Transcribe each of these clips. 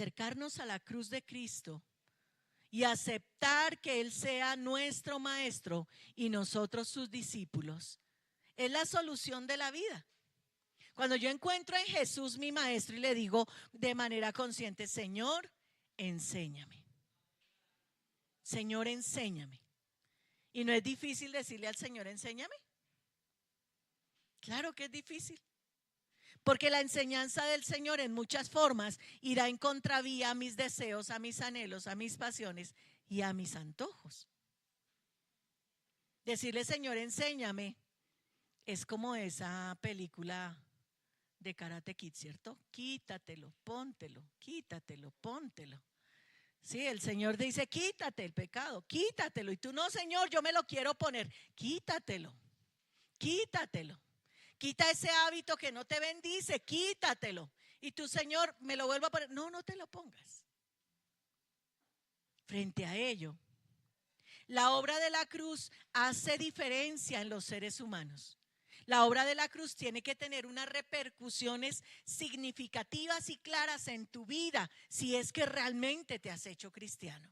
acercarnos a la cruz de Cristo y aceptar que Él sea nuestro maestro y nosotros sus discípulos, es la solución de la vida. Cuando yo encuentro en Jesús mi maestro y le digo de manera consciente: Señor, enséñame. Señor, enséñame. Y no es difícil decirle al Señor: enséñame. Claro que es difícil. Porque la enseñanza del Señor en muchas formas irá en contravía a mis deseos, a mis anhelos, a mis pasiones y a mis antojos. Decirle: Señor, enséñame, es como esa película de Karate Kid, ¿cierto? Quítatelo, póntelo, quítatelo, póntelo. Sí, el Señor dice: quítate el pecado, quítatelo. Y tú: no, Señor, yo me lo quiero poner. Quítatelo, quítatelo. Quita ese hábito que no te bendice, quítatelo. Y tú: Señor, me lo vuelvo a poner. No, no te lo pongas. Frente a ello, la obra de la cruz hace diferencia en los seres humanos. La obra de la cruz tiene que tener unas repercusiones significativas y claras en tu vida si es que realmente te has hecho cristiano.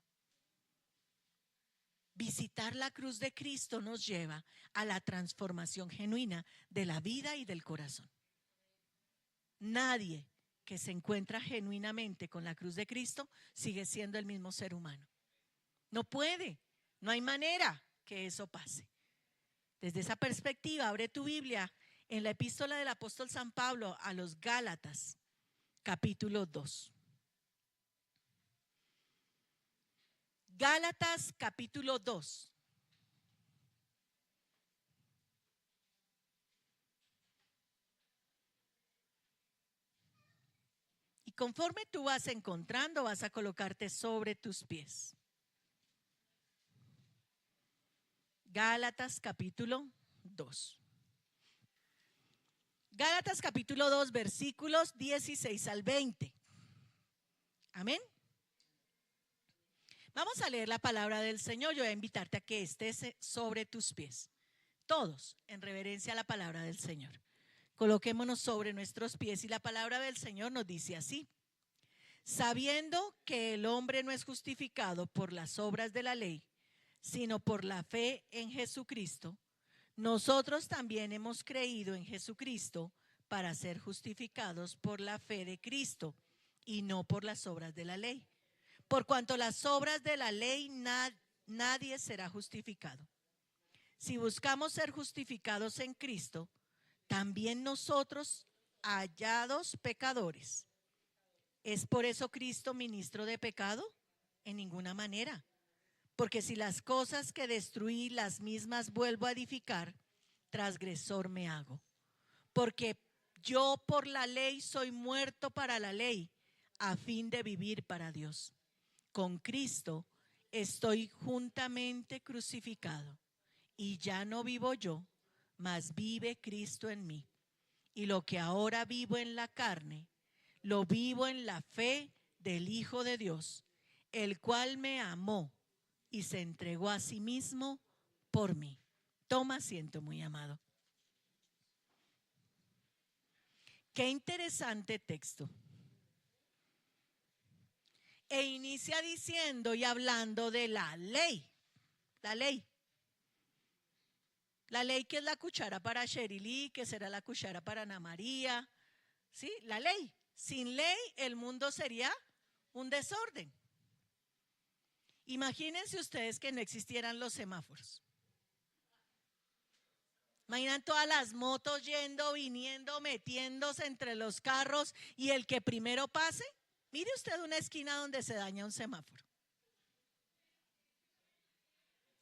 Visitar la cruz de Cristo nos lleva a la transformación genuina de la vida y del corazón. Nadie que se encuentra genuinamente con la cruz de Cristo sigue siendo el mismo ser humano. No puede, no hay manera que eso pase. Desde esa perspectiva, abre tu Biblia en la epístola del apóstol San Pablo a los Gálatas, capítulo 2. Gálatas, capítulo 2. Y conforme tú vas encontrando, vas a colocarte sobre tus pies. Gálatas, capítulo 2. Gálatas capítulo 2, versículos 16 al 20. Amén. Vamos a leer la palabra del Señor. Yo voy a invitarte a que estés sobre tus pies. Todos en reverencia a la palabra del Señor. Coloquémonos sobre nuestros pies y la palabra del Señor nos dice así: sabiendo que el hombre no es justificado por las obras de la ley, sino por la fe en Jesucristo, nosotros también hemos creído en Jesucristo para ser justificados por la fe de Cristo y no por las obras de la ley. Por cuanto las obras de la ley nadie será justificado. Si buscamos ser justificados en Cristo, también nosotros, hallados pecadores, ¿es por eso Cristo ministro de pecado? En ninguna manera. Porque si las cosas que destruí las mismas vuelvo a edificar, transgresor me hago. Porque yo por la ley soy muerto para la ley, a fin de vivir para Dios. Con Cristo estoy juntamente crucificado, y ya no vivo yo, mas vive Cristo en mí. Y lo que ahora vivo en la carne, lo vivo en la fe del Hijo de Dios, el cual me amó y se entregó a sí mismo por mí. Toma asiento, muy amado. Qué interesante texto. E inicia diciendo y hablando de la ley. La ley. La ley que es la cuchara para Sherilí, que será la cuchara para Ana María. ¿Sí? La ley. Sin ley el mundo sería un desorden. Imagínense ustedes que no existieran los semáforos. Imaginan todas las motos yendo, viniendo, metiéndose entre los carros y el que primero pase. Mire usted una esquina donde se daña un semáforo.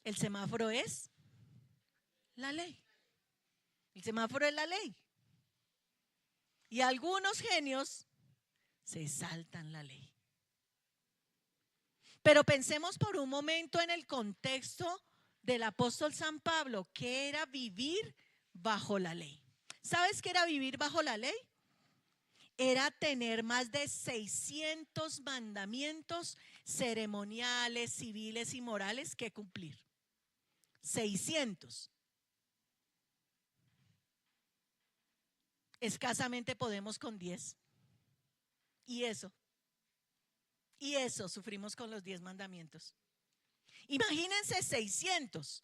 El semáforo es la ley. El semáforo es la ley. Y algunos genios se saltan la ley. Pero pensemos por un momento en el contexto del apóstol San Pablo, que era vivir bajo la ley. ¿Sabes qué era vivir bajo la ley? Era tener más de 600 mandamientos ceremoniales, civiles y morales que cumplir. 600. Escasamente podemos con 10. ¿Y eso? Y eso sufrimos con los 10 mandamientos. Imagínense 600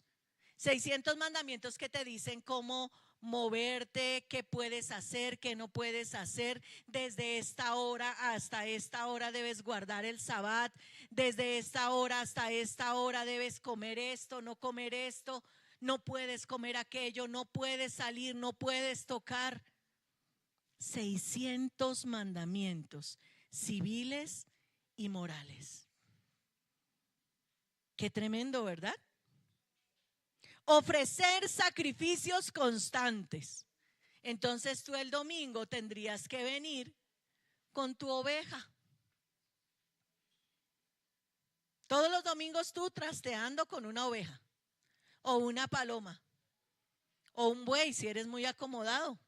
mandamientos que te dicen cómo moverte, qué puedes hacer, qué no puedes hacer. Desde esta hora hasta esta hora debes guardar el sabbat. Desde esta hora hasta esta hora debes comer esto, no comer esto. No puedes comer aquello, no puedes salir, no puedes tocar. 600 mandamientos civiles y morales. Qué tremendo, ¿verdad? Ofrecer sacrificios constantes. Entonces tú el domingo tendrías que venir con tu oveja. Todos los domingos tú trasteando con una oveja, o una paloma, o un buey si eres muy acomodado,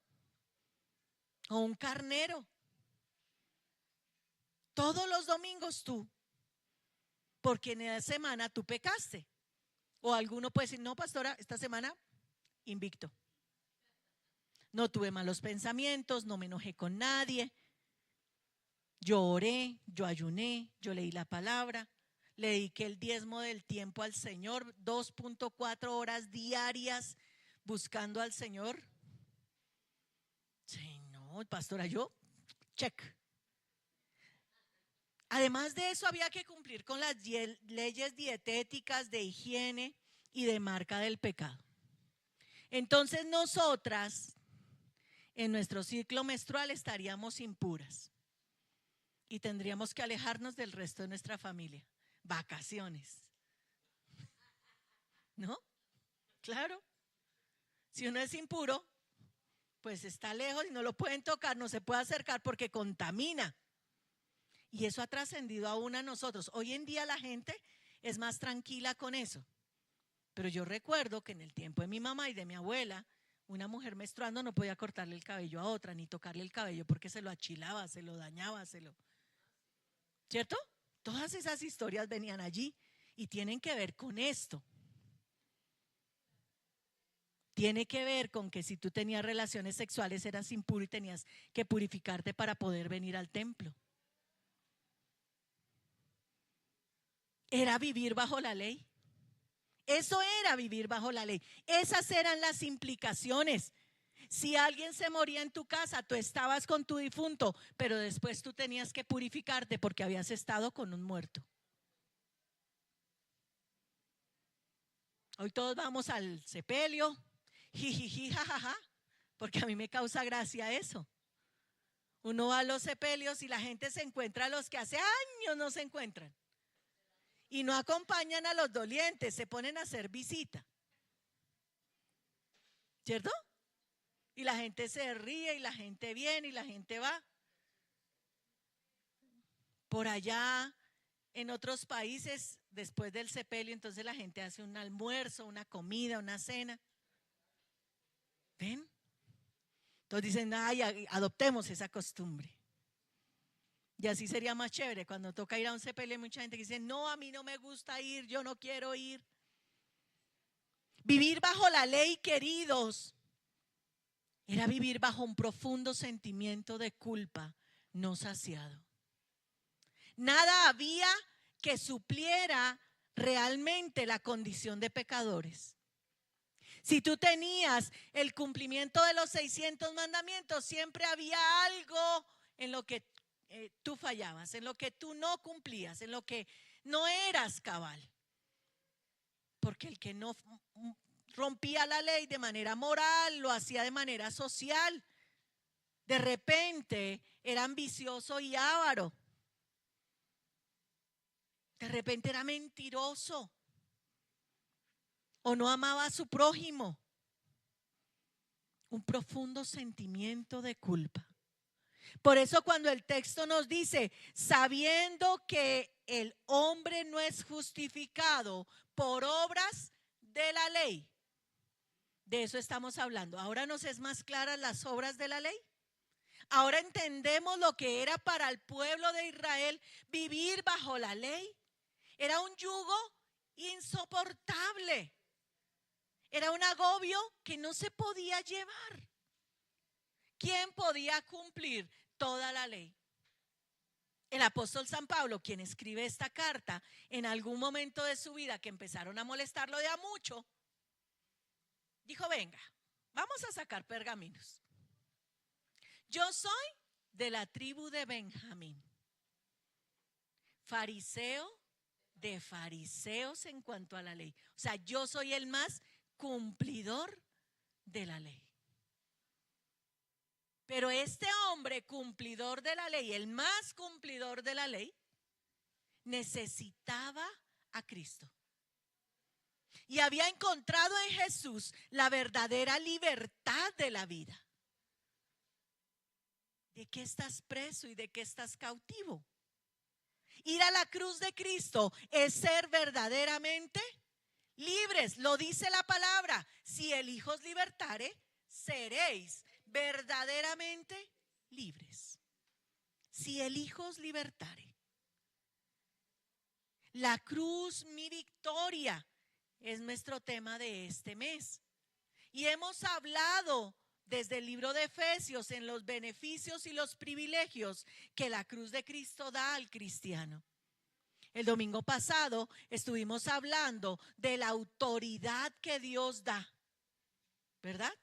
o un carnero. Todos los domingos tú, porque en la semana tú pecaste. O alguno puede decir, no, pastora, esta semana invicto. No tuve malos pensamientos, no me enojé con nadie. Yo oré, yo ayuné, yo leí la palabra, le dediqué el diezmo del tiempo al Señor, 2.4 horas diarias buscando al Señor. Sí, no, pastora, yo, check. Además de eso, había que cumplir con las leyes dietéticas de higiene y de marca del pecado. Entonces nosotras, en nuestro ciclo menstrual, estaríamos impuras y tendríamos que alejarnos del resto de nuestra familia. Vacaciones, ¿no? Claro. Si uno es impuro, pues está lejos y no lo pueden tocar, no se puede acercar porque contamina. Y eso ha trascendido aún a nosotros. Hoy en día la gente es más tranquila con eso. Pero yo recuerdo que en el tiempo de mi mamá y de mi abuela, una mujer menstruando no podía cortarle el cabello a otra, ni tocarle el cabello porque se lo achilaba, se lo dañaba, ¿cierto? Todas esas historias venían allí y tienen que ver con esto. Tiene que ver con que si tú tenías relaciones sexuales eras impuro y tenías que purificarte para poder venir al templo. Era vivir bajo la ley. Eso era vivir bajo la ley. Esas eran las implicaciones. Si alguien se moría en tu casa, tú estabas con tu difunto, pero después tú tenías que purificarte porque habías estado con un muerto. Hoy todos vamos al sepelio, jijiji, jajaja, porque a mí me causa gracia eso. Uno va a los sepelios y la gente se encuentra a los que hace años no se encuentran. Y no acompañan a los dolientes, se ponen a hacer visita. ¿Cierto? Y la gente se ríe y la gente viene y la gente va. Por allá, en otros países, después del sepelio, entonces la gente hace un almuerzo, una comida, una cena. ¿Ven? Entonces dicen, ay, adoptemos esa costumbre. Y así sería más chévere. Cuando toca ir a un sepelio hay mucha gente que dice, no, a mí no me gusta ir, yo no quiero ir. Vivir bajo la ley, queridos, era vivir bajo un profundo sentimiento de culpa no saciado. Nada había que supliera realmente la condición de pecadores. Si tú tenías el cumplimiento de los 600 mandamientos, siempre había algo en lo que tú fallabas, en lo que tú no cumplías, en lo que no eras cabal. Porque el que no rompía la ley de manera moral, lo hacía de manera social. De repente era ambicioso y avaro. De repente era mentiroso. O no amaba a su prójimo. Un profundo sentimiento de culpa. Por eso cuando el texto nos dice, sabiendo que el hombre no es justificado por obras de la ley, de eso estamos hablando. Ahora nos es más claras las obras de la ley. Ahora entendemos lo que era para el pueblo de Israel vivir bajo la ley. Era un yugo insoportable. Era un agobio que no se podía llevar. ¿Quién podía cumplir toda la ley? El apóstol San Pablo, quien escribe esta carta, en algún momento de su vida que empezaron a molestarlo de a mucho, dijo, venga, vamos a sacar pergaminos. Yo soy de la tribu de Benjamín, fariseo de fariseos en cuanto a la ley. O sea, yo soy el más cumplidor de la ley. Pero este hombre cumplidor de la ley, el más cumplidor de la ley, necesitaba a Cristo. Y había encontrado en Jesús la verdadera libertad de la vida. ¿De qué estás preso y de qué estás cautivo? Ir a la cruz de Cristo es ser verdaderamente libres. Lo dice la palabra. Si el Hijo os libertare, seréis verdaderamente libres. Si el Hijo os libertare. La cruz, mi victoria, es nuestro tema de este mes. Y hemos hablado desde el libro de Efesios en los beneficios y los privilegios que la cruz de Cristo da al cristiano. El domingo pasado estuvimos hablando de la autoridad que Dios da, ¿verdad?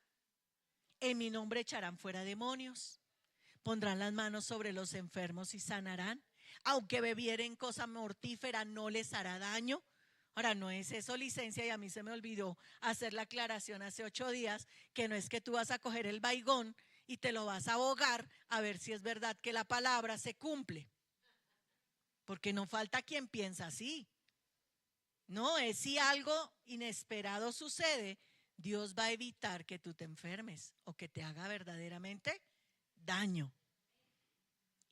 En mi nombre echarán fuera demonios, pondrán las manos sobre los enfermos y sanarán. Aunque bebieren cosa mortífera no les hará daño. Ahora, no es eso licencia, y a mí se me olvidó hacer la aclaración hace 8 días, que no es que tú vas a coger el baigón y te lo vas a ahogar a ver si es verdad que la palabra se cumple. Porque no falta quien piensa así. No, es si algo inesperado sucede, Dios va a evitar que tú te enfermes o que te haga verdaderamente daño.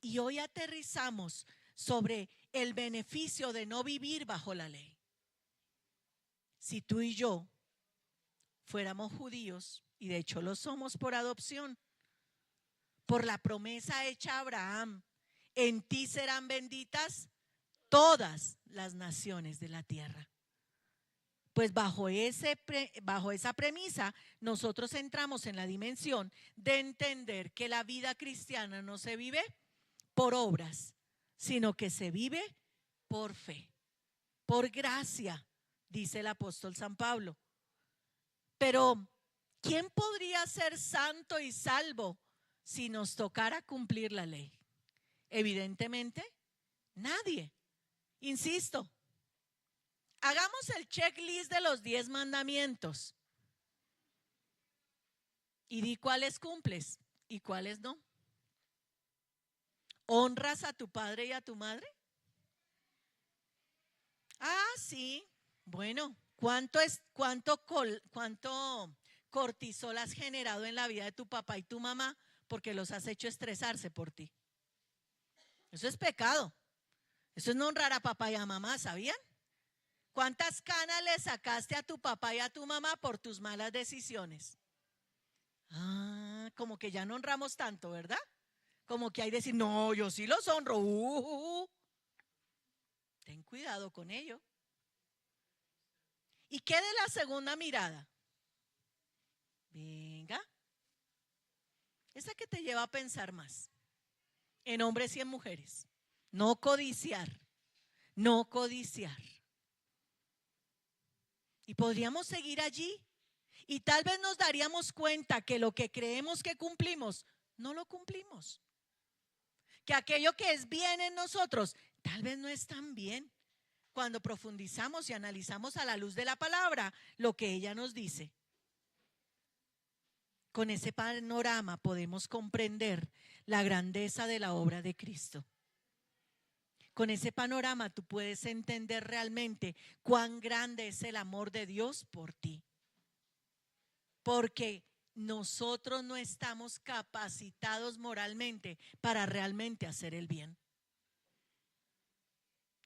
Y hoy aterrizamos sobre el beneficio de no vivir bajo la ley. Si tú y yo fuéramos judíos, y de hecho lo somos por adopción, por la promesa hecha a Abraham, en ti serán benditas todas las naciones de la tierra. Pues bajo esa premisa, nosotros entramos en la dimensión de entender que la vida cristiana no se vive por obras, sino que se vive por fe, por gracia, dice el apóstol San Pablo. Pero, ¿quién podría ser santo y salvo si nos tocara cumplir la ley? Evidentemente, nadie. Insisto, hagamos el checklist de los 10 mandamientos y di cuáles cumples y cuáles no. ¿Honras a tu padre y a tu madre? Ah, sí. Bueno, ¿cuánto cortisol has generado en la vida de tu papá y tu mamá porque los has hecho estresarse por ti? Eso es pecado. Eso es no honrar a papá y a mamá, ¿sabían? ¿Cuántas canas le sacaste a tu papá y a tu mamá por tus malas decisiones? Ah, como que ya no honramos tanto, ¿verdad? Como que hay que decir, no, yo sí los honro. Ten cuidado con ello. ¿Y qué de la segunda mirada? Venga. Esa que te lleva a pensar más. En hombres y en mujeres. No codiciar. No codiciar. Y podríamos seguir allí. Y tal vez nos daríamos cuenta que lo que creemos que cumplimos, no lo cumplimos. Que aquello que es bien en nosotros, tal vez no es tan bien. Cuando profundizamos y analizamos a la luz de la palabra lo que ella nos dice. Con ese panorama podemos comprender la grandeza de la obra de Cristo. Con ese panorama tú puedes entender realmente cuán grande es el amor de Dios por ti. Porque nosotros no estamos capacitados moralmente para realmente hacer el bien.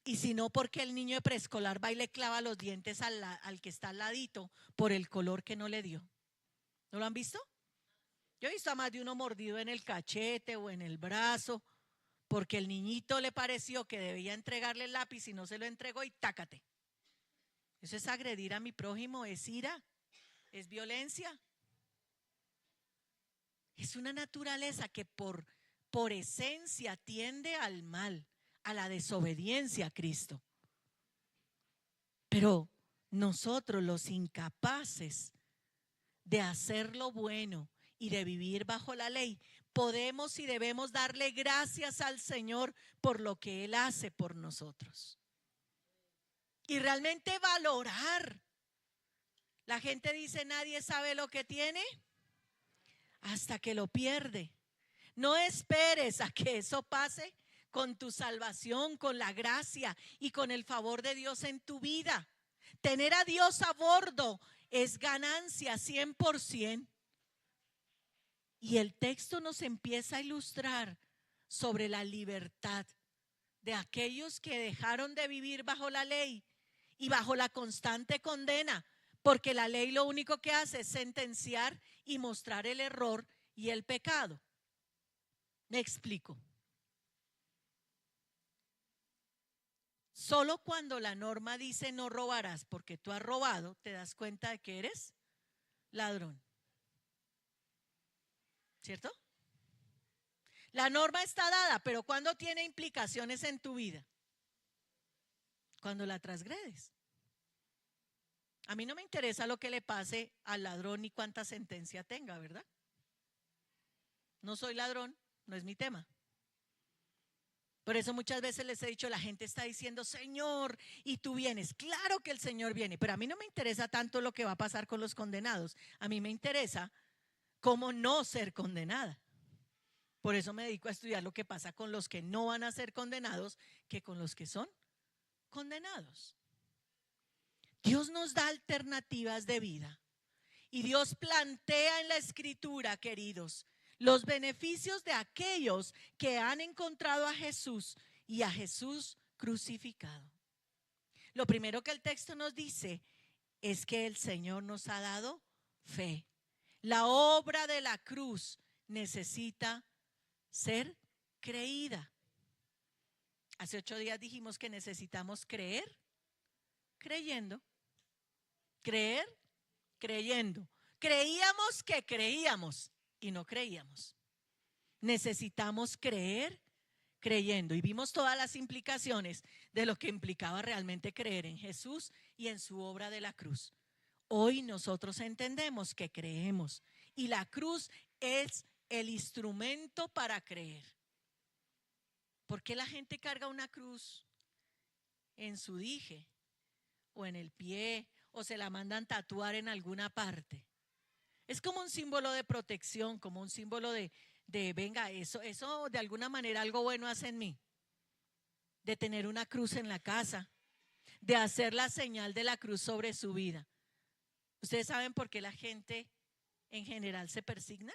Y si no, porque el niño de preescolar va y le clava los dientes al que está al ladito por el color que no le dio. ¿No lo han visto? Yo he visto a más de uno mordido en el cachete o en el brazo porque el niñito le pareció que debía entregarle el lápiz y no se lo entregó y tácate. Eso es agredir a mi prójimo, es ira, es violencia. Es una naturaleza que por esencia tiende al mal. a la desobediencia a Cristo. Pero nosotros, los incapaces de hacer lo bueno y de vivir bajo la ley, podemos y debemos darle gracias al Señor por lo que Él hace por nosotros. Y realmente valorar. La gente dice, nadie sabe lo que tiene hasta que lo pierde. No esperes a que eso pase con tu salvación, con la gracia y con el favor de Dios en tu vida. Tener a Dios a bordo es ganancia 100%. Y el texto nos empieza a ilustrar sobre la libertad de aquellos que dejaron de vivir bajo la ley y bajo la constante condena, porque la ley lo único que hace es sentenciar y mostrar el error y el pecado. Me explico. Solo cuando la norma dice no robarás porque tú has robado, te das cuenta de que eres ladrón. ¿Cierto? La norma está dada, pero ¿cuándo tiene implicaciones en tu vida? Cuando la transgredes. A mí no me interesa lo que le pase al ladrón ni cuánta sentencia tenga, ¿verdad? No soy ladrón, no es mi tema. Por eso muchas veces les he dicho, la gente está diciendo, Señor, y tú vienes. Claro que el Señor viene, pero a mí no me interesa tanto lo que va a pasar con los condenados. A mí me interesa cómo no ser condenada. Por eso me dedico a estudiar lo que pasa con los que no van a ser condenados que con los que son condenados. Dios nos da alternativas de vida y Dios plantea en la Escritura, queridos, los beneficios de aquellos que han encontrado a Jesús y a Jesús crucificado. Lo primero que el texto nos dice es que el Señor nos ha dado fe. La obra de la cruz necesita ser creída. Hace 8 días dijimos que necesitamos creer creyendo. Creer creyendo. Creíamos que creíamos y no creíamos. Necesitamos creer creyendo. Y vimos todas las implicaciones de lo que implicaba realmente creer en Jesús y en su obra de la cruz. Hoy nosotros entendemos que creemos y la cruz es el instrumento para creer. ¿Por qué la gente carga una cruz en su dije o en el pie o se la mandan tatuar en alguna parte? Es como un símbolo de protección, como un símbolo de venga, eso de alguna manera algo bueno hace en mí. De tener una cruz en la casa, de hacer la señal de la cruz sobre su vida. ¿Ustedes saben por qué la gente en general se persigna?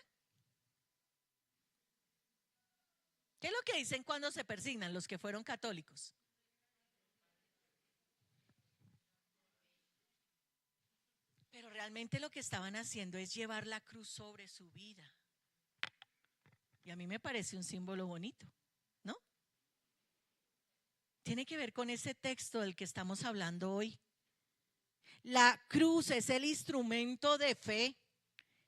¿Qué es lo que dicen cuando se persignan los que fueron católicos? Pero realmente lo que estaban haciendo es llevar la cruz sobre su vida. Y a mí me parece un símbolo bonito, ¿no? Tiene que ver con ese texto del que estamos hablando hoy. La cruz es el instrumento de fe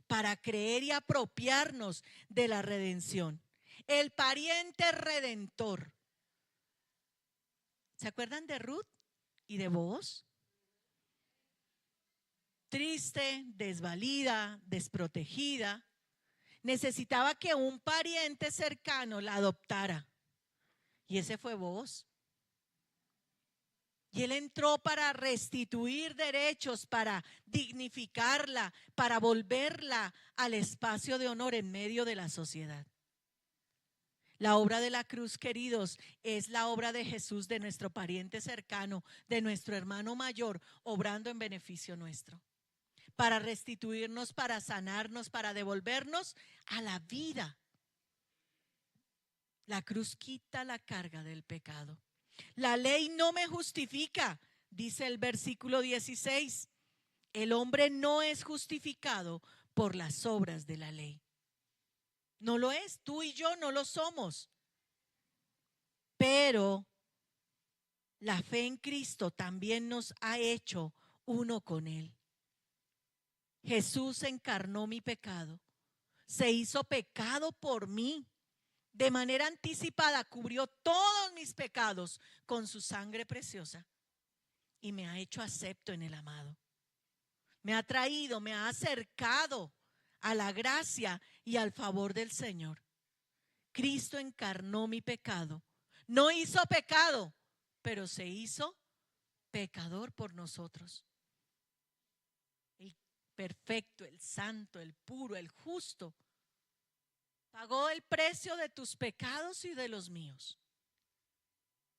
para creer y apropiarnos de la redención. El pariente redentor. ¿Se acuerdan de Ruth y de Booz? Triste, desvalida, desprotegida, necesitaba que un pariente cercano la adoptara. Y ese fue Booz. Y él entró para restituir derechos, para dignificarla, para volverla al espacio de honor en medio de la sociedad. La obra de la cruz, queridos, es la obra de Jesús, de nuestro pariente cercano, de nuestro hermano mayor, obrando en beneficio nuestro. Para restituirnos, para sanarnos, para devolvernos a la vida. La cruz quita la carga del pecado. La ley no me justifica, dice el versículo 16. El hombre no es justificado por las obras de la ley. No lo es, tú y yo no lo somos. Pero la fe en Cristo también nos ha hecho uno con Él. Jesús encarnó mi pecado, se hizo pecado por mí, de manera anticipada cubrió todos mis pecados con su sangre preciosa y me ha hecho acepto en el amado. Me ha traído, me ha acercado a la gracia y al favor del Señor. Cristo encarnó mi pecado. No hizo pecado, pero se hizo pecador por nosotros. El perfecto, el santo, el puro, el justo, pagó el precio de tus pecados y de los míos.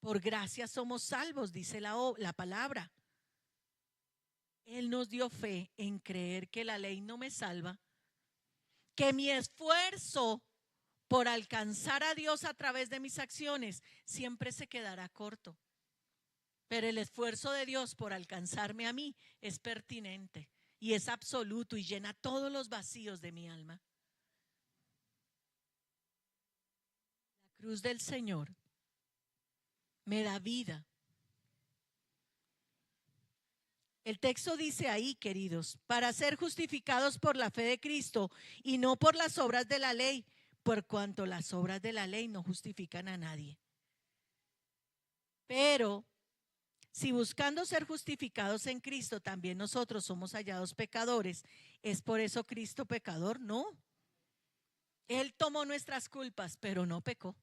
Por gracia somos salvos, dice la palabra. Él nos dio fe en creer que la ley no me salva, que mi esfuerzo por alcanzar a Dios a través de mis acciones siempre se quedará corto. Pero el esfuerzo de Dios por alcanzarme a mí es pertinente y es absoluto y llena todos los vacíos de mi alma. La cruz del Señor me da vida. El texto dice ahí, queridos, para ser justificados por la fe de Cristo y no por las obras de la ley, por cuanto las obras de la ley no justifican a nadie. Pero si buscando ser justificados en Cristo también nosotros somos hallados pecadores, ¿es por eso Cristo pecador? No. Él tomó nuestras culpas, pero no pecó.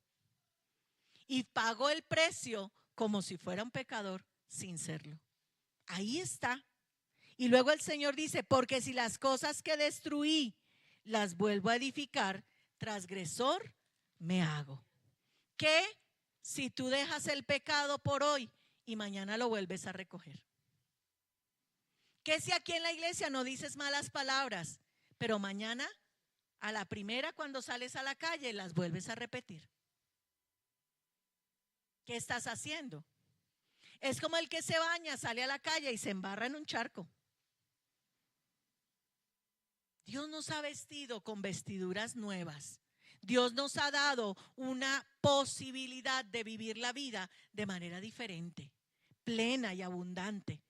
Y pagó el precio como si fuera un pecador sin serlo. Ahí está. Y luego el Señor dice, porque si las cosas que destruí las vuelvo a edificar, transgresor me hago. ¿Qué si tú dejas el pecado por hoy y mañana lo vuelves a recoger? ¿Qué si aquí en la iglesia no dices malas palabras, pero mañana a la primera cuando sales a la calle las vuelves a repetir? ¿Qué estás haciendo? Es como el que se baña, sale a la calle y se embarra en un charco. Dios nos ha vestido con vestiduras nuevas. Dios nos ha dado una posibilidad de vivir la vida de manera diferente, plena y abundante,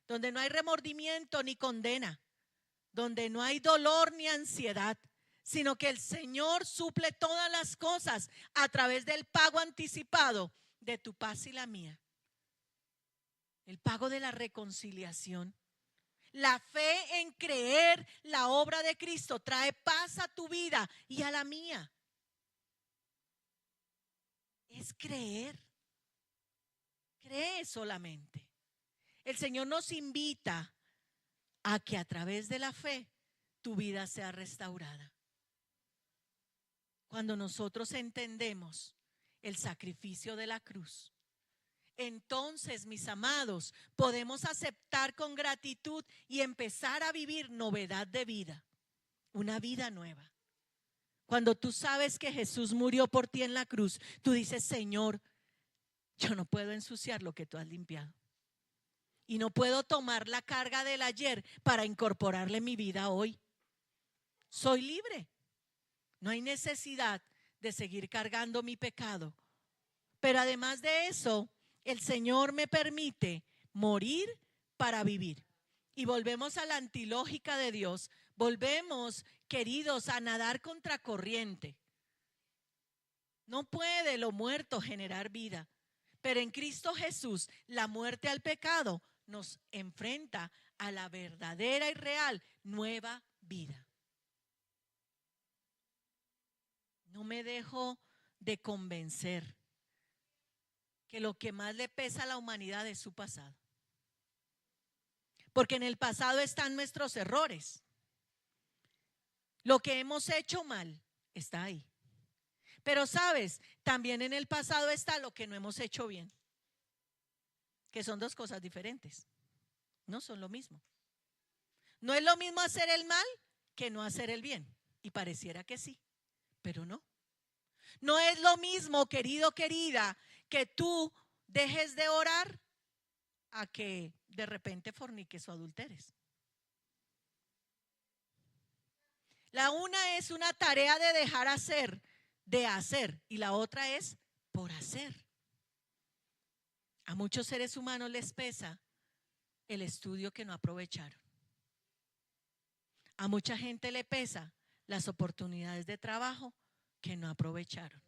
donde no hay remordimiento ni condena, donde no hay dolor ni ansiedad, sino que el Señor suple todas las cosas a través del pago anticipado de tu paz y la mía. El pago de la reconciliación. La fe en creer la obra de Cristo trae paz a tu vida y a la mía. Es creer. Cree solamente. El Señor nos invita a que a través de la fe tu vida sea restaurada. Cuando nosotros entendemos el sacrificio de la cruz, entonces, mis amados, podemos aceptar con gratitud y empezar a vivir novedad de vida, una vida nueva. Cuando tú sabes que Jesús murió por ti en la cruz, tú dices, Señor, yo no puedo ensuciar lo que tú has limpiado. Y no puedo tomar la carga del ayer para incorporarle mi vida hoy. Soy libre. No hay necesidad de seguir cargando mi pecado. Pero además de eso, el Señor me permite morir para vivir. Y volvemos a la antilógica de Dios. Volvemos, queridos, a nadar contracorriente. No puede lo muerto generar vida. Pero en Cristo Jesús, la muerte al pecado nos enfrenta a la verdadera y real nueva vida. No me dejo de convencer que lo que más le pesa a la humanidad es su pasado. Porque en el pasado están nuestros errores. Lo que hemos hecho mal está ahí. Pero sabes, también en el pasado está lo que no hemos hecho bien. Que son dos cosas diferentes. No son lo mismo. No es lo mismo hacer el mal que no hacer el bien. Y pareciera que sí, pero no. No es lo mismo, querido, querida, que tú dejes de orar a que de repente forniques o adulteres. La una es una tarea de dejar hacer, de hacer, y la otra es por hacer. A muchos seres humanos les pesa el estudio que no aprovecharon. A mucha gente le pesa las oportunidades de trabajo que no aprovecharon.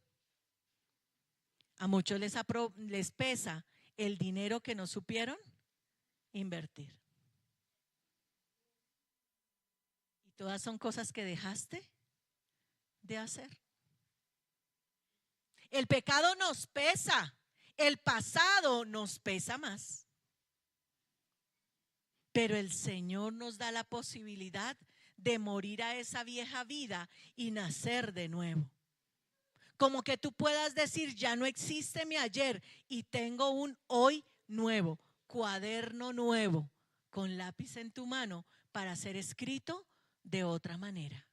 A muchos les pesa el dinero que no supieron invertir. Y todas son cosas que dejaste de hacer. El pecado nos pesa, el pasado nos pesa más. Pero el Señor nos da la posibilidad de morir a esa vieja vida y nacer de nuevo. Como que tú puedas decir, ya no existe mi ayer y tengo un hoy nuevo, cuaderno nuevo, con lápiz en tu mano para ser escrito de otra manera.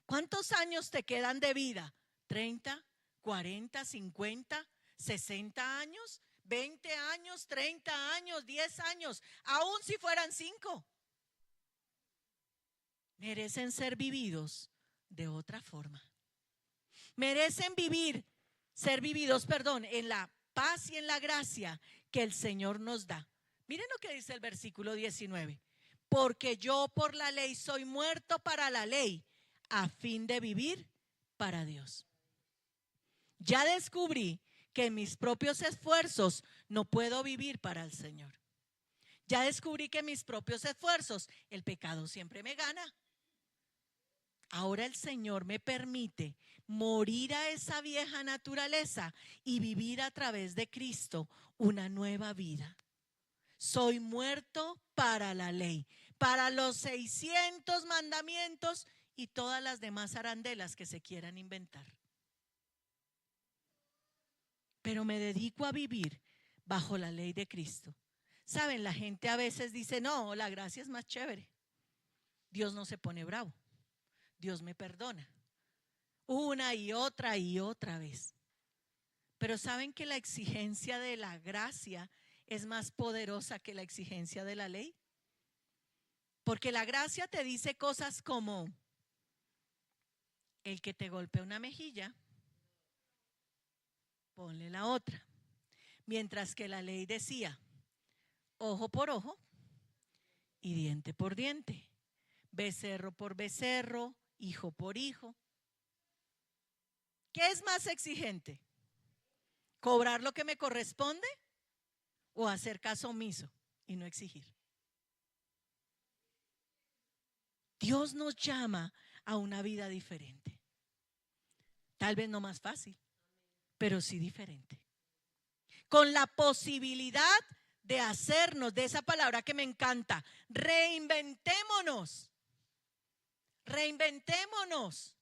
¿Cuántos años te quedan de vida? ¿30, 40, 50, 60 años? 20 años, 30 años, 10 años, aún si fueran 5. Merecen ser vividos de otra forma. Merecen ser vividos, en la paz y en la gracia que el Señor nos da. Miren lo que dice el versículo 19. Porque yo por la ley soy muerto para la ley, a fin de vivir para Dios. Ya descubrí que en mis propios esfuerzos no puedo vivir para el Señor. Ya descubrí que en mis propios esfuerzos el pecado siempre me gana. Ahora el Señor me permite morir a esa vieja naturaleza y vivir a través de Cristo una nueva vida. Soy muerto para la ley, para los 600 mandamientos y todas las demás arandelas que se quieran inventar. Pero me dedico a vivir bajo la ley de Cristo. Saben, la gente a veces dice, no, la gracia es más chévere. Dios no se pone bravo. Dios me perdona. Una y otra vez. Pero ¿saben que la exigencia de la gracia es más poderosa que la exigencia de la ley? Porque la gracia te dice cosas como: el que te golpea una mejilla, ponle la otra. Mientras que la ley decía ojo por ojo y diente por diente, becerro por becerro, hijo por hijo. ¿Qué es más exigente? ¿Cobrar lo que me corresponde o hacer caso omiso y no exigir? Dios nos llama a una vida diferente. Tal vez no más fácil, pero sí diferente. Con la posibilidad de hacernos, de esa palabra que me encanta, reinventémonos. Reinventémonos.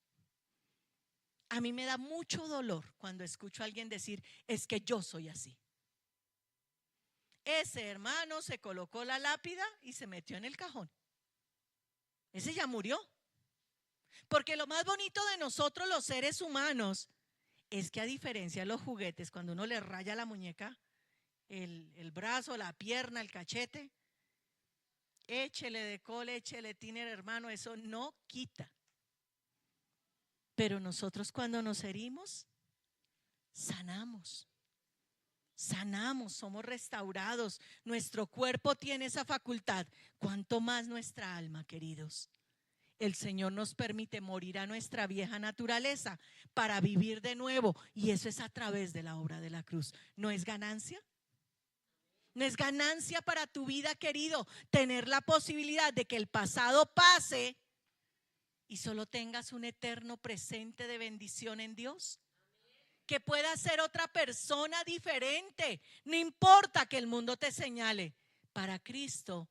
A mí me da mucho dolor cuando escucho a alguien decir, es que yo soy así. Ese hermano se colocó la lápida y se metió en el cajón. Ese ya murió. Porque lo más bonito de nosotros los seres humanos es que, a diferencia de los juguetes, cuando uno le raya la muñeca, el brazo, la pierna, el cachete, échele de cole, échele tiner, hermano, eso no quita. Pero nosotros cuando nos herimos, sanamos, somos restaurados. Nuestro cuerpo tiene esa facultad, cuanto más nuestra alma, queridos. El Señor nos permite morir a nuestra vieja naturaleza para vivir de nuevo, y eso es a través de la obra de la cruz. ¿No es ganancia? ¿No es ganancia para tu vida, querido, tener la posibilidad de que el pasado pase y solo tengas un eterno presente de bendición en Dios? Que puedas ser otra persona diferente. No importa que el mundo te señale. Para Cristo,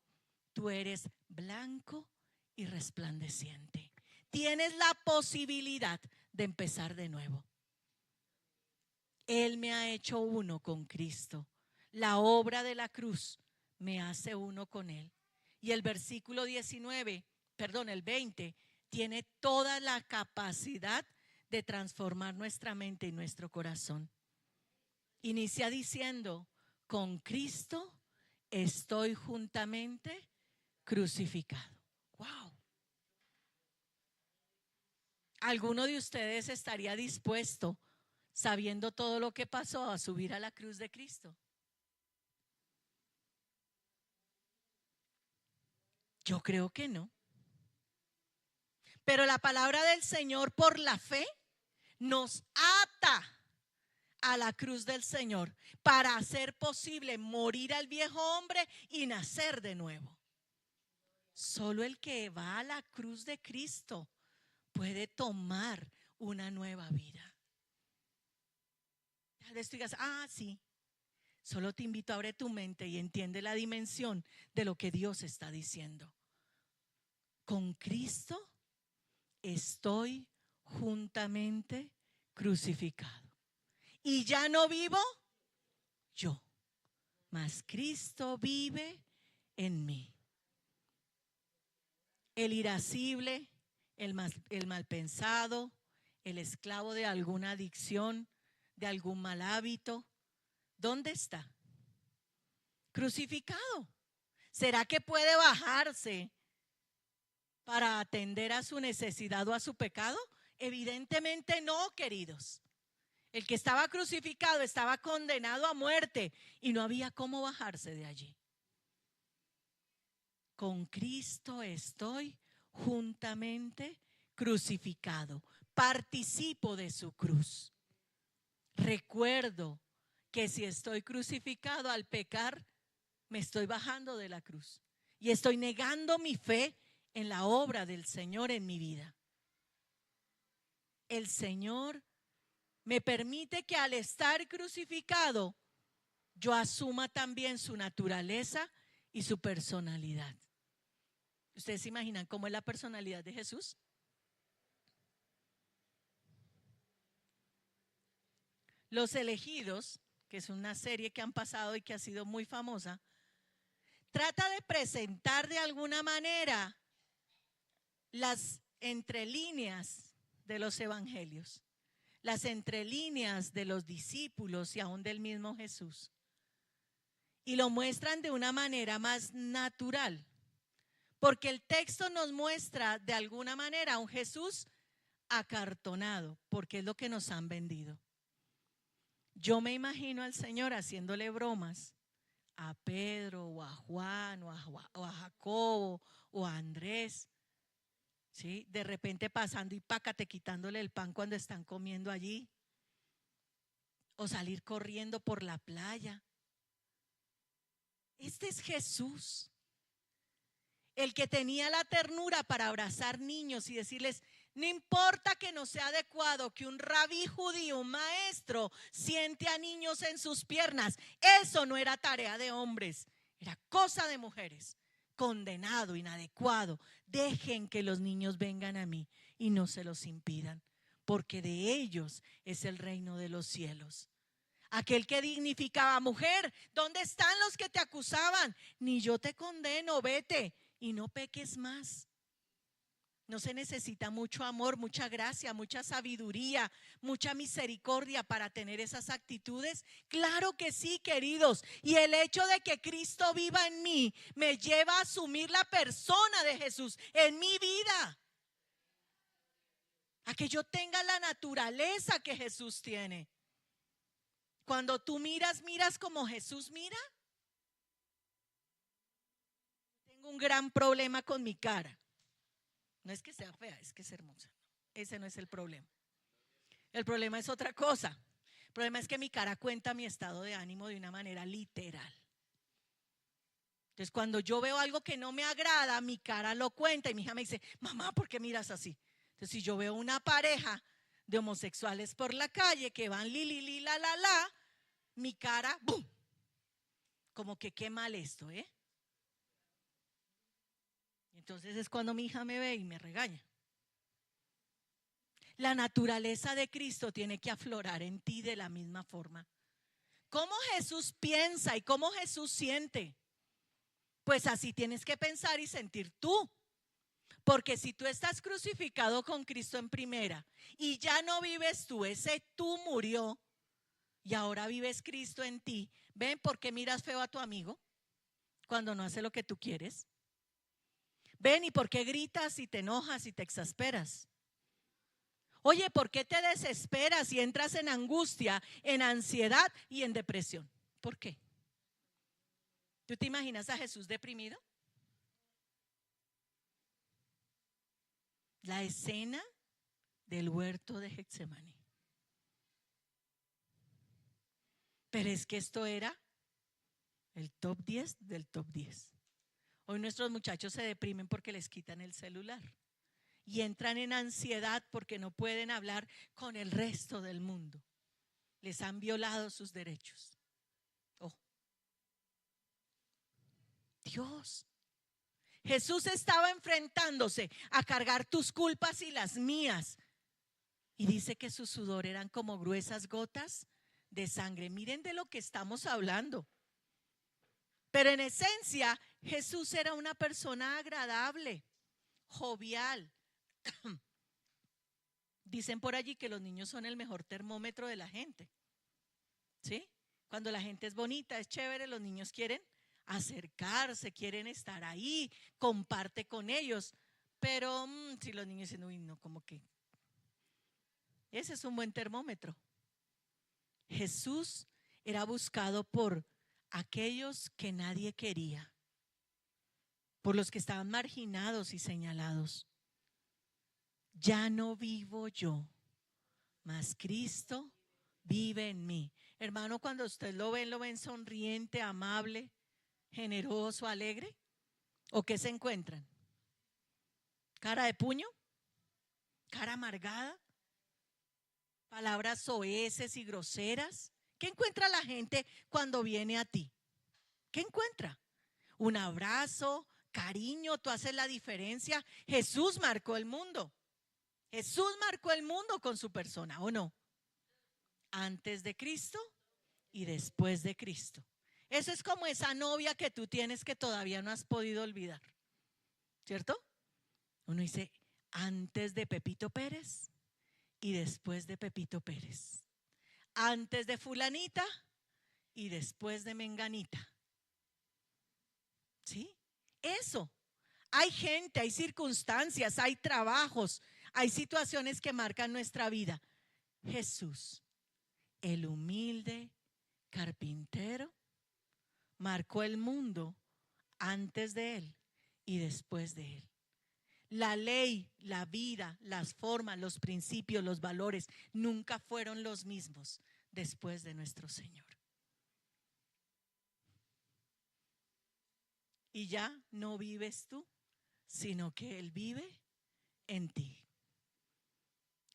tú eres blanco y resplandeciente. Tienes la posibilidad de empezar de nuevo. Él me ha hecho uno con Cristo. La obra de la cruz me hace uno con Él. Y el versículo el 20, tiene toda la capacidad de transformar nuestra mente y nuestro corazón. Inicia diciendo, con Cristo estoy juntamente crucificado. Wow. ¿Alguno de ustedes estaría dispuesto, sabiendo todo lo que pasó, a subir a la cruz de Cristo? Yo creo que no. Pero la palabra del Señor, por la fe, nos ata a la cruz del Señor para hacer posible morir al viejo hombre y nacer de nuevo. Solo el que va a la cruz de Cristo puede tomar una nueva vida. Tal vez tú digas, sí. Solo te invito a abrir tu mente y entiende la dimensión de lo que Dios está diciendo. Con Cristo estoy juntamente crucificado. Y ya no vivo yo, mas Cristo vive en mí. El irascible, el mal pensado, el esclavo de alguna adicción, de algún mal hábito, ¿dónde está? Crucificado. ¿Será que puede bajarse para atender a su necesidad o a su pecado? Evidentemente no, queridos. El que estaba crucificado estaba condenado a muerte y no había cómo bajarse de allí. Con Cristo estoy juntamente crucificado. Participo de su cruz. Recuerdo que si estoy crucificado al pecar, me estoy bajando de la cruz y estoy negando mi fe en la obra del Señor en mi vida. El Señor me permite que al estar crucificado, yo asuma también su naturaleza y su personalidad. ¿Ustedes se imaginan cómo es la personalidad de Jesús? Los Elegidos, que es una serie que han pasado y que ha sido muy famosa, trata de presentar de alguna manera las entrelíneas de los evangelios, las entrelíneas de los discípulos y aún del mismo Jesús. Y lo muestran de una manera más natural, porque el texto nos muestra de alguna manera a un Jesús acartonado, porque es lo que nos han vendido. Yo me imagino al Señor haciéndole bromas a Pedro o a Juan o a Jacobo o a Andrés, ¿sí? De repente pasando y pácate quitándole el pan cuando están comiendo allí, o salir corriendo por la playa. Este es Jesús, el que tenía la ternura para abrazar niños y decirles: no importa que no sea adecuado que un rabí judío, un maestro, siente a niños en sus piernas. Eso no era tarea de hombres, era cosa de mujeres. Condenado, inadecuado. Dejen que los niños vengan a mí y no se los impidan, porque de ellos es el reino de los cielos. Aquel que dignificaba: mujer, ¿dónde están los que te acusaban? Ni yo te condeno, vete y no peques más. No se necesita mucho amor, mucha gracia, mucha sabiduría, mucha misericordia para tener esas actitudes. Claro que sí, queridos. Y el hecho de que Cristo viva en mí me lleva a asumir la persona de Jesús en mi vida. A que yo tenga la naturaleza que Jesús tiene. Cuando tú miras como Jesús mira. Tengo un gran problema con mi cara. No es que sea fea, es que es hermosa. Ese no es el problema. El problema es otra cosa. El problema es que mi cara cuenta mi estado de ánimo de una manera literal. Entonces, cuando yo veo algo que no me agrada, mi cara lo cuenta y mi hija me dice: mamá, ¿por qué miras así? Entonces, si yo veo una pareja de homosexuales por la calle que van li, la, mi cara, ¡bum! Como que qué mal esto, ¿eh? Entonces es cuando mi hija me ve y me regaña. La naturaleza de Cristo tiene que aflorar en ti de la misma forma. ¿Cómo Jesús piensa y cómo Jesús siente? Pues así tienes que pensar y sentir tú. Porque si tú estás crucificado con Cristo en primera y ya no vives tú, ese tú murió y ahora vives Cristo en ti. ¿Ven por qué miras feo a tu amigo cuando no hace lo que tú quieres? ¿Ven y por qué gritas y te enojas y te exasperas? Oye, ¿por qué te desesperas y entras en angustia, en ansiedad y en depresión? ¿Por qué? ¿Tú te imaginas a Jesús deprimido? La escena del huerto de Getsemaní. Pero es que esto era el top 10 del top 10. Hoy nuestros muchachos se deprimen porque les quitan el celular y entran en ansiedad porque no pueden hablar con el resto del mundo. Les han violado sus derechos. Oh, Dios. Jesús estaba enfrentándose a cargar tus culpas y las mías. Y dice que su sudor eran como gruesas gotas de sangre. Miren de lo que estamos hablando. Pero en esencia, Jesús era una persona agradable, jovial. Dicen por allí que los niños son el mejor termómetro de la gente. ¿Sí? Cuando la gente es bonita, es chévere, los niños quieren acercarse, quieren estar ahí, comparte con ellos. Pero si los niños dicen, uy, no, como que ese es un buen termómetro. Jesús era buscado por aquellos que nadie quería, por los que estaban marginados y señalados. Ya no vivo yo, mas Cristo vive en mí. Hermano, cuando usted lo ven sonriente, amable, generoso, alegre. ¿O qué se encuentran? ¿Cara de puño? ¿Cara amargada? ¿Palabras soeces y groseras? ¿Qué encuentra la gente cuando viene a ti? ¿Qué encuentra? Un abrazo, cariño, tú haces la diferencia. Jesús marcó el mundo. Jesús marcó el mundo con su persona, ¿o no? Antes de Cristo y después de Cristo. Eso es como esa novia que tú tienes que todavía no has podido olvidar, ¿cierto? Uno dice, antes de Pepito Pérez y después de Pepito Pérez. Antes de fulanita y después de menganita. ¿Sí? Eso. Hay gente, hay circunstancias, hay trabajos, hay situaciones que marcan nuestra vida. Jesús, el humilde carpintero, marcó el mundo antes de él y después de él. La ley, la vida, las formas, los principios, los valores nunca fueron los mismos después de nuestro Señor. Y ya no vives tú, sino que Él vive en ti.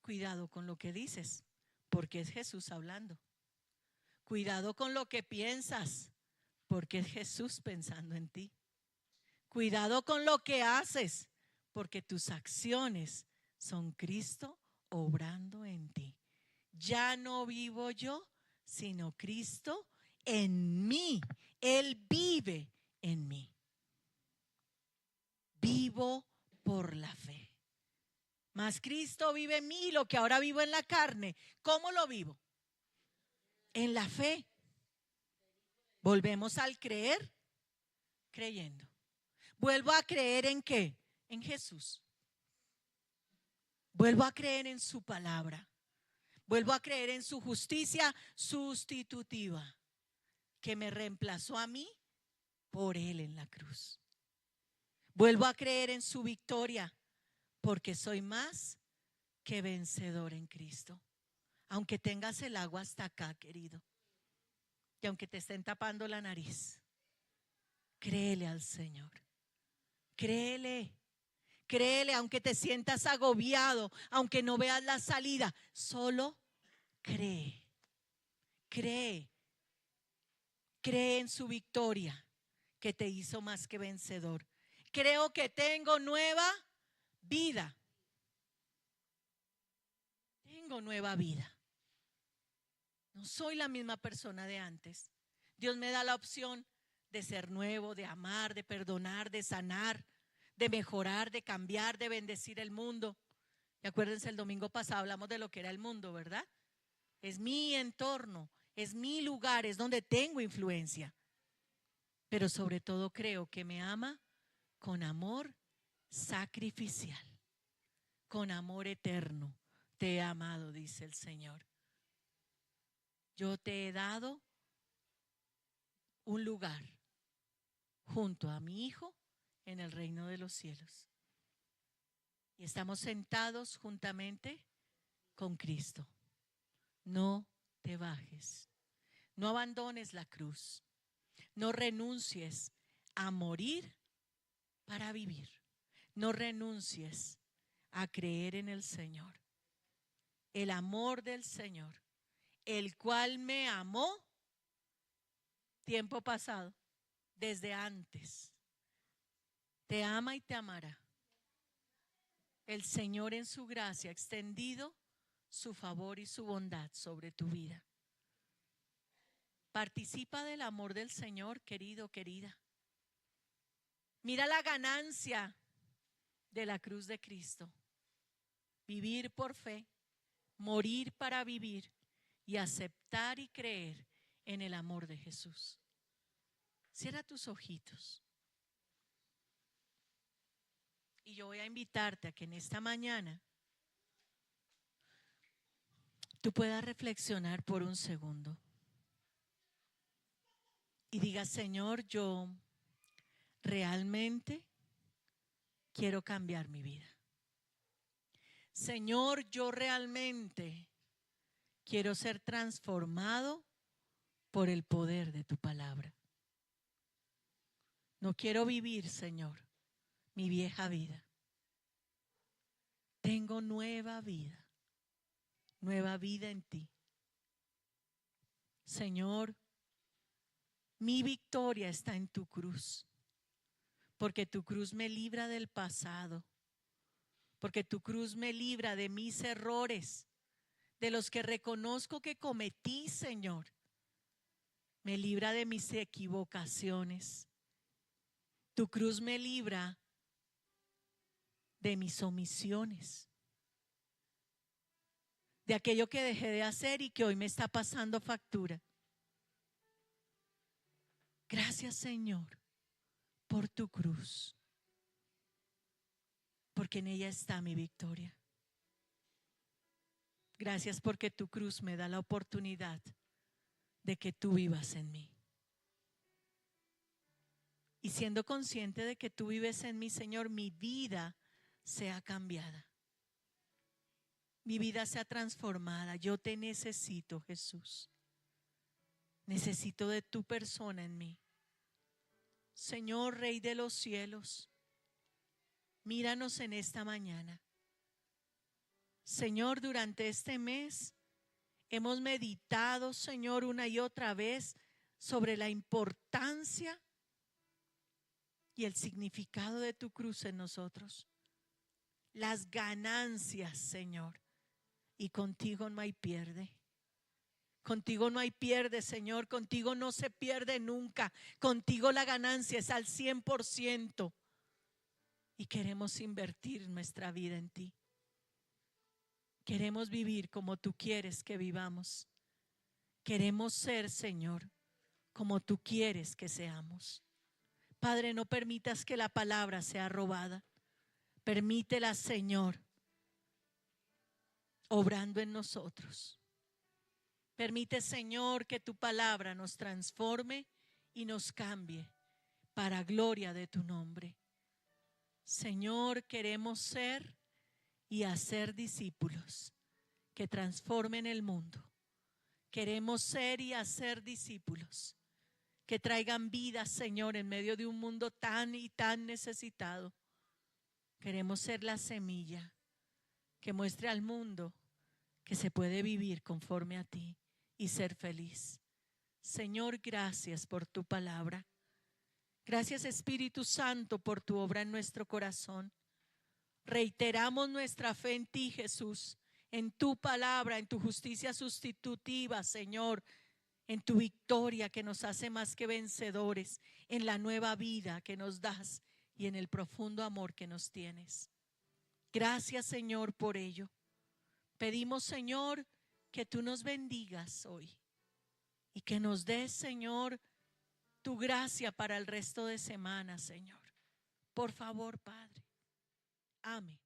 Cuidado con lo que dices, porque es Jesús hablando. Cuidado con lo que piensas, porque es Jesús pensando en ti. Cuidado con lo que haces, porque tus acciones son Cristo obrando en ti. Ya no vivo yo, sino Cristo en mí. Él vive en mí. Vivo por la fe. Mas Cristo vive en mí, lo que ahora vivo en la carne. ¿Cómo lo vivo? En la fe. Volvemos al creer, creyendo. Vuelvo a creer ¿en qué? En Jesús. Vuelvo a creer en su palabra. Vuelvo a creer en su justicia sustitutiva, que me reemplazó a mí por Él en la cruz. Vuelvo a creer en su victoria, porque soy más que vencedor en Cristo. Aunque tengas el agua hasta acá, querido, y aunque te estén tapando la nariz, créele al Señor. Créele. Créele, aunque te sientas agobiado, aunque no veas la salida, solo cree. Cree. Cree en su victoria que te hizo más que vencedor. Creo que tengo nueva vida. Tengo nueva vida. No soy la misma persona de antes. Dios me da la opción de ser nuevo, de amar, de perdonar, de sanar, de mejorar, de cambiar, de bendecir el mundo. Y acuérdense, el domingo pasado hablamos de lo que era el mundo, ¿verdad? Es mi entorno, es mi lugar, es donde tengo influencia. Pero sobre todo creo que me ama con amor sacrificial, con amor eterno. Te he amado, dice el Señor. Yo te he dado un lugar junto a mi Hijo en el reino de los cielos. Y estamos sentados juntamente con Cristo. No te bajes. No abandones la cruz. No renuncies a morir para vivir. No renuncies a creer en el Señor. El amor del Señor, el cual me amó tiempo pasado, desde antes. Te ama y te amará. El Señor en su gracia ha extendido su favor y su bondad sobre tu vida. Participa del amor del Señor, querido, querida. Mira la ganancia de la cruz de Cristo. Vivir por fe, morir para vivir y aceptar y creer en el amor de Jesús. Cierra tus ojitos. Y yo voy a invitarte a que en esta mañana tú puedas reflexionar por un segundo y digas: Señor, yo realmente quiero cambiar mi vida. Señor, yo realmente quiero ser transformado por el poder de tu palabra. No quiero vivir, Señor, mi vieja vida. Tengo nueva vida en ti. Señor, mi victoria está en tu cruz, porque tu cruz me libra del pasado, porque tu cruz me libra de mis errores, de los que reconozco que cometí, Señor. Me libra de mis equivocaciones. Tu cruz me libra de mis omisiones, de aquello que dejé de hacer y que hoy me está pasando factura. Gracias, Señor, por tu cruz, porque en ella está mi victoria. Gracias porque tu cruz me da la oportunidad de que tú vivas en mí. Y siendo consciente de que tú vives en mí, Señor, mi vida sea cambiada. Mi vida sea transformada. Yo te necesito, Jesús. Necesito de tu persona en mí. Señor, Rey de los cielos, míranos en esta mañana. Señor, durante este mes hemos meditado, Señor, una y otra vez sobre la importancia y el significado de tu cruz en nosotros. Las ganancias, Señor. Y contigo no hay pierde. Contigo no hay pierde, Señor. Contigo no se pierde nunca. Contigo la ganancia es al 100%. Y queremos invertir nuestra vida en ti. Queremos vivir como tú quieres que vivamos. Queremos ser, Señor, como tú quieres que seamos. Padre, no permitas que la palabra sea robada. Permítela, Señor, obrando en nosotros. Permite, Señor, que tu palabra nos transforme y nos cambie para gloria de tu nombre. Señor, queremos ser y hacer discípulos que transformen el mundo. Queremos ser y hacer discípulos que traigan vida, Señor, en medio de un mundo tan y tan necesitado. Queremos ser la semilla que muestre al mundo que se puede vivir conforme a ti y ser feliz. Señor, gracias por tu palabra. Gracias, Espíritu Santo, por tu obra en nuestro corazón. Reiteramos nuestra fe en ti, Jesús, en tu palabra, en tu justicia sustitutiva, Señor, en tu victoria que nos hace más que vencedores, en la nueva vida que nos das y en el profundo amor que nos tienes. Gracias, Señor, por ello. Pedimos, Señor, que tú nos bendigas hoy y que nos des, Señor, tu gracia para el resto de semana, Señor. Por favor, Padre. Amén.